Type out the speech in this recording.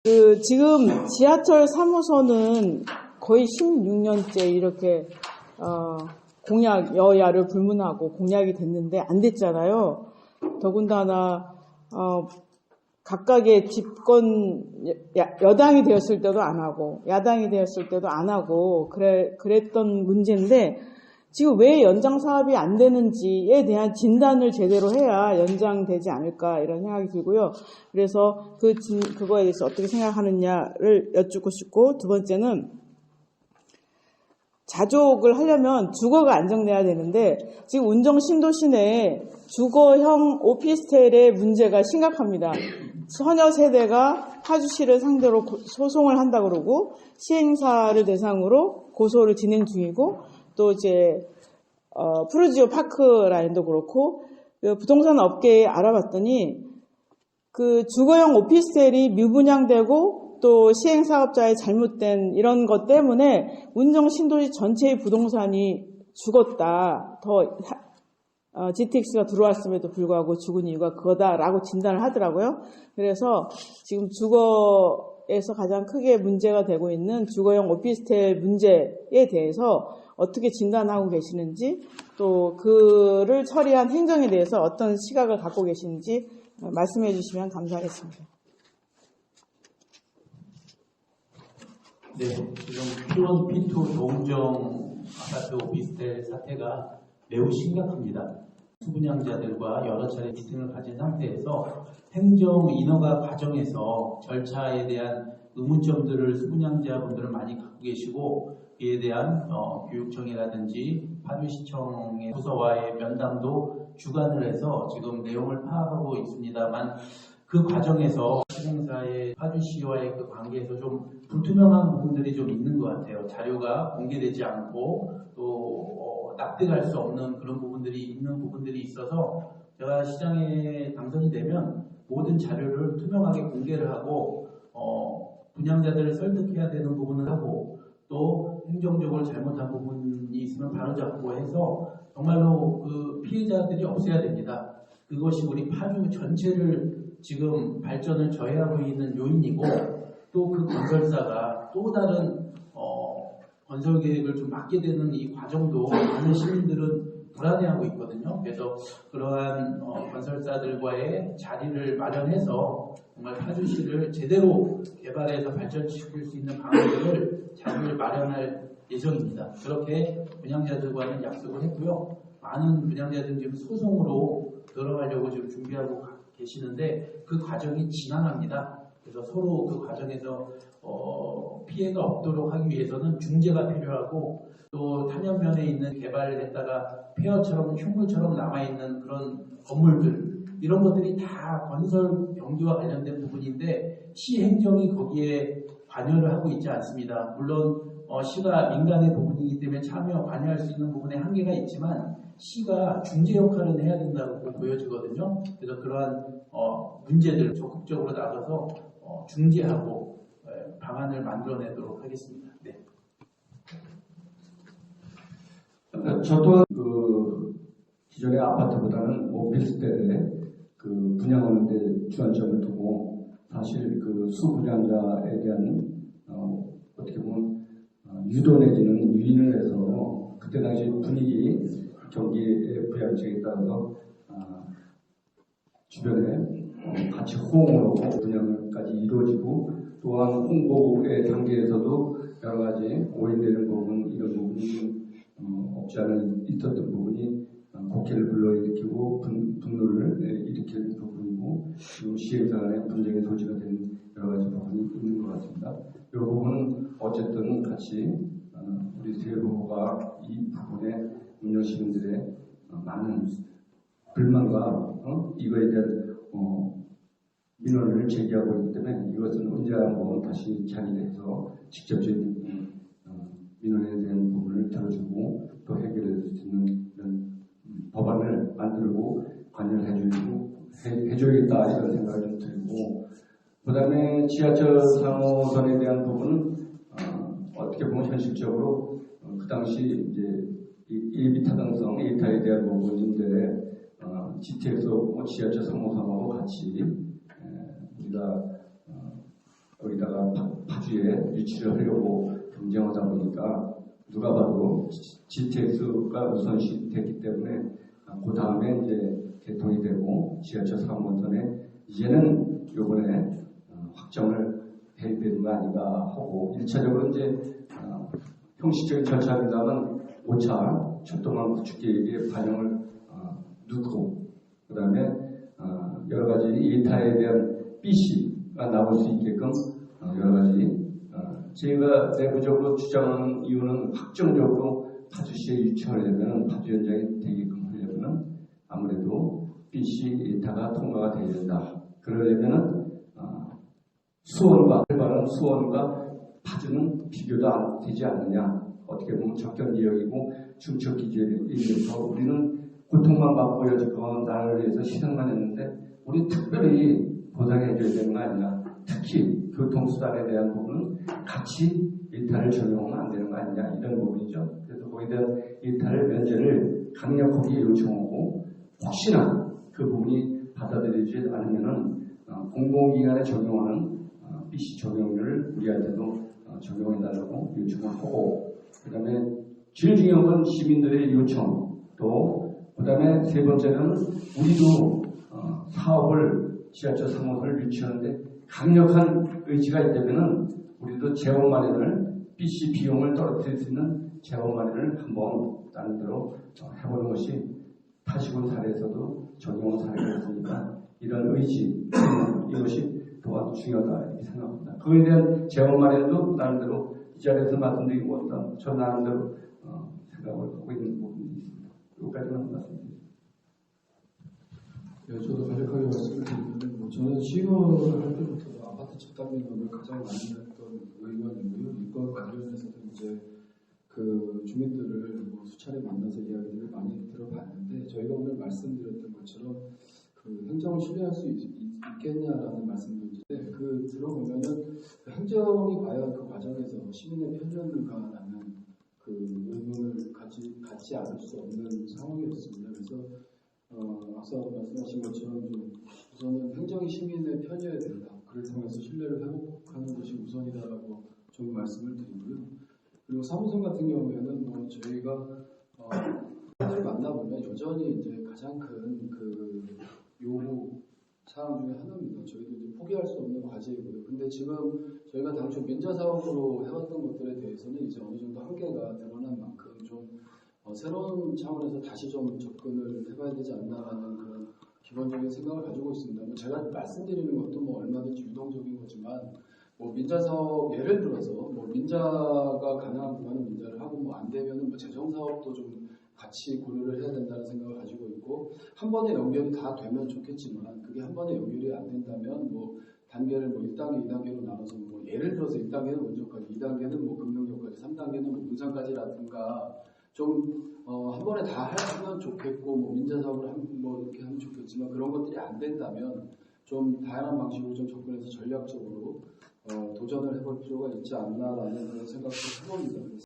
지금 지하철 3호선은 거의 16년째 이렇게 공약 여야를 불문하고 공약이 됐는데 안 됐잖아요. 더군다나 각각의 집권 여당이 되었을 때도 안 하고 야당이 되었을 때도 안 하고 그랬던 문제인데 지금 왜 연장 사업이 안 되는지에 대한 진단을 제대로 해야 연장되지 않을까 이런 생각이 들고요. 그래서 그거에 대해서 어떻게 생각하느냐를 여쭙고 싶고, 두 번째는 자족을 하려면 주거가 안정돼야 되는데 지금 운정 신도시 내에 주거형 오피스텔의 문제가 심각합니다. 처녀 세대가 파주시를 상대로 소송을 한다 그러고 시행사를 대상으로 고소를 진행 중이고, 또 이제 푸르지오 파크라인도 그렇고 부동산 업계에 알아봤더니 그 주거형 오피스텔이 미분양되고 또 시행사업자의 잘못된 이런 것 때문에 운정 신도시 전체의 부동산이 죽었다. GTX가 들어왔음에도 불구하고 죽은 이유가 그거다라고 진단을 하더라고요. 그래서 지금 주거에서 가장 크게 문제가 되고 있는 주거형 오피스텔 문제에 대해서 어떻게 진단하고 계시는지, 또 그를 처리한 행정에 대해서 어떤 시각을 갖고 계시는지 말씀해 주시면 감사하겠습니다. 네, 지금 P1, P2 조은정 아파트 오피스텔 사태가 매우 심각합니다. 수분양자들과 여러 차례 미팅을 가진 상태에서 행정 인허가 과정에서 절차에 대한 의문점들을 수분양자분들은 많이 갖고 계시고, 이에 대한 교육청이라든지 파주시청의 부서와의 면담도 주관을 해서 지금 내용을 파악하고 있습니다만, 그 과정에서 시행사의 파주시와의 그 관계에서 좀 불투명한 부분들이 좀 있는 것 같아요. 자료가 공개되지 않고 또 납득할 수 없는 그런 부분들이 있어서, 제가 시장에 당선이 되면 모든 자료를 투명하게 공개를 하고 분양자들을 설득해야 되는 부분을 하고, 또 행정적으로 잘못한 부분이 있으면 바로잡고 해서 정말로 그 피해자들이 없어야 됩니다. 그것이 우리 파주 전체를 지금 발전을 저해하고 있는 요인이고, 또 그 건설사가 또 다른 건설 계획을 좀 맡게 되는 이 과정도 많은 시민들은 불안해하고 있거든요. 그래서 그러한 건설사들과의 자리를 마련해서 정말 파주시를 제대로 개발해서 발전시킬 수 있는 방안들을 자리를 마련할 예정입니다. 그렇게 분양자들과는 약속을 했고요. 많은 분양자들은 지금 소송으로 들어가려고 지금 준비하고 계시는데 그 과정이 지난합니다. 그래서 서로 그 과정에서 피해가 없도록 하기 위해서는 중재가 필요하고, 또 탄현면에 있는 개발을 했다가 폐허처럼 흉물처럼 남아있는 그런 건물들, 이런 것들이 다 건설 경기와 관련된 부분인데 시행정이 거기에 관여를 하고 있지 않습니다. 물론 시가 민간의 부분이기 때문에 참여 관여할 수 있는 부분에 한계가 있지만 시가 중재 역할은 해야 된다고 보여지거든요. 그래서 그러한 문제들 적극적으로 나가서 중재하고 방안을 만들어내도록 하겠습니다. 네. 저 또한 기존의 아파트보다는 오피스텔에 분양하는데 주안점을 두고, 사실 수분양자에 대한 어떻게 보면 유도 내지는 유인을 해서 그때 당시 분위기, 경기의 부양책에 따라서 주변에 같이 호응을 하고 분양까지 이루어지고, 또한 홍보의 단계에서도 여러 가지 오인되는 부분, 이런 부분이 없지 않아 있었던 부분이 국회를 불러일으키고 분노를 일으키는 부분이고, 그리고 시행사 간의 분쟁의 소지가 되는 여러 가지 부분이 있는 것 같습니다. 이 부분은 어쨌든 같이 우리 세 후보가 이 부분에 운영 시민들의 많은 불만과 이거에 대한 민원을 제기하고 있기 때문에, 이것은 언제 한번 다시 자리를 해서 직접적인 민원에 대한 부분을 들어주고 또 해결할 수 있는 이런 법안을 만들고 관여를 해줘야겠다 이런 생각을 좀 들고, 그 다음에 지하철 3호선에 대한 부분은 어떻게 보면 현실적으로 그 당시 이제 예비 타당성, 예타에 대한 부분인데 GTX 지하철 3호선하고 같이 우리가 파주시에 유치를 하려고 경쟁하다 보니까 누가 봐도 GTX가 우선시 됐기 때문에 그 다음에 이제 개통이 되고 지하철 3호선에 이제는 요번에 확정을 해야 되는 거 아닌가 하고 1차적으로 이제 형식적인 절차입니다만 5차 철도망 구축 계획에 반영을 넣고 그 다음에 여러 가지 예타에 대한 BC가 나올 수 있게끔 여러 가지 저희가 내부적으로 주장하는 이유는 확정적으로 파주시에 유치하려면 파주 현장이 되게끔 하려면 아무래도 BC 예타가 통과가 되어야 된다. 그러려면 수원과 활발한 수원과 파주는 비교도 되지 않느냐. 어떻게 보면 접견 지역이고 중첩 기지에서 우리는 고통만 받고 여지껏 나라를 위해서 희생만 했는데 우리 특별히 보상해 줘야 되는 거 아니냐. 특히 교통수단에 대한 부분은 같이 일탈을 적용하면 안 되는 거 아니냐 이런 부분이죠. 그래서 거기에 대한 일탈을 면제를 강력하게 요청하고 혹시나 그 부분이 받아들이지 않으면은 공공기관에 적용하는 BC 적용률을 우리한테도 적용해달라고 요청을 하고 그 다음에 제일 중요한 건 시민들의 요청 또 그 다음에 세 번째는 우리도 사업을 지하철 3호선을 유치하는데 강력한 의지가 있다면은 우리도 재원 마련을 BC 비용을 떨어뜨릴 수 있는 재원 마련을 한번 다른 데로 해보는 것이 타시군 사례에서도 적용한 사례가 있으니까 이런 의지 이것이 또한 중요하다 이렇게 생각합니다. 그에 대한 재원 마련도 나름대로 이 자리에서 말씀드리기 못한 저 나름대로 생각을 하고 있는 부분이 있습니다. 여기까지만 말씀드립니다. 네, 저도 간략하게 말씀을 드리면 저는 시의원을 할 때부터 아파트 집단민원을 가장 많이 했던 의원이고요. 이건 관련해서도 이제 그 주민들을 수차례 만나서 이야기들을 많이 들어봤는데 저희가 오늘 말씀드렸던 것처럼 그 행정을 신뢰할 수 있겠냐라는 말씀도 있는데 그 들어보면은 그 행정이 과연 그 과정에서 시민의 편견과 나는 그 의문을 갖지 않을 수 없는 상황이었습니다. 그래서 앞서 말씀하신 것처럼 좀 우선은 행정이 시민의 편이어야 된다. 그를 통해서 신뢰를 회복하는 것이 우선이다라고 좀 말씀을 드리고요. 그리고 사무소 같은 경우에는 저희가 사람들을 만나보면 여전히 이제 가장 큰 그 요구 사항 중에 하나입니다. 저희도 이제 포기할 수 없는 과제이고요. 근데 지금 저희가 당초 민자 사업으로 해왔던 것들에 대해서는 이제 어느 정도 한계가 드러난 만큼 좀 새로운 차원에서 다시 좀 접근을 해봐야 되지 않나라는 그런 기본적인 생각을 가지고 있습니다. 제가 말씀드리는 것도 얼마든지 유동적인 거지만 민자 사업 예를 들어서 민자가 가능한 부분은 민자를 하고 안 되면은 재정 사업도 좀 같이 고려를 해야 된다는 생각을 가지고 있고 한 번에 연결이 다 되면 좋겠지만 그게 한 번에 연결이 안 된다면 단계를 1단계, 2단계로 나눠서 예를 들어서 1단계는 운전까지, 2단계는 금융력까지, 3단계는 문상까지라든가 좀 한 번에 다 하면 좋겠고 민자 사업을 이렇게 하면 좋겠지만 그런 것들이 안 된다면 좀 다양한 방식으로 좀 접근해서 전략적으로 도전을 해볼 필요가 있지 않나라는 그런 생각도 해봅니다.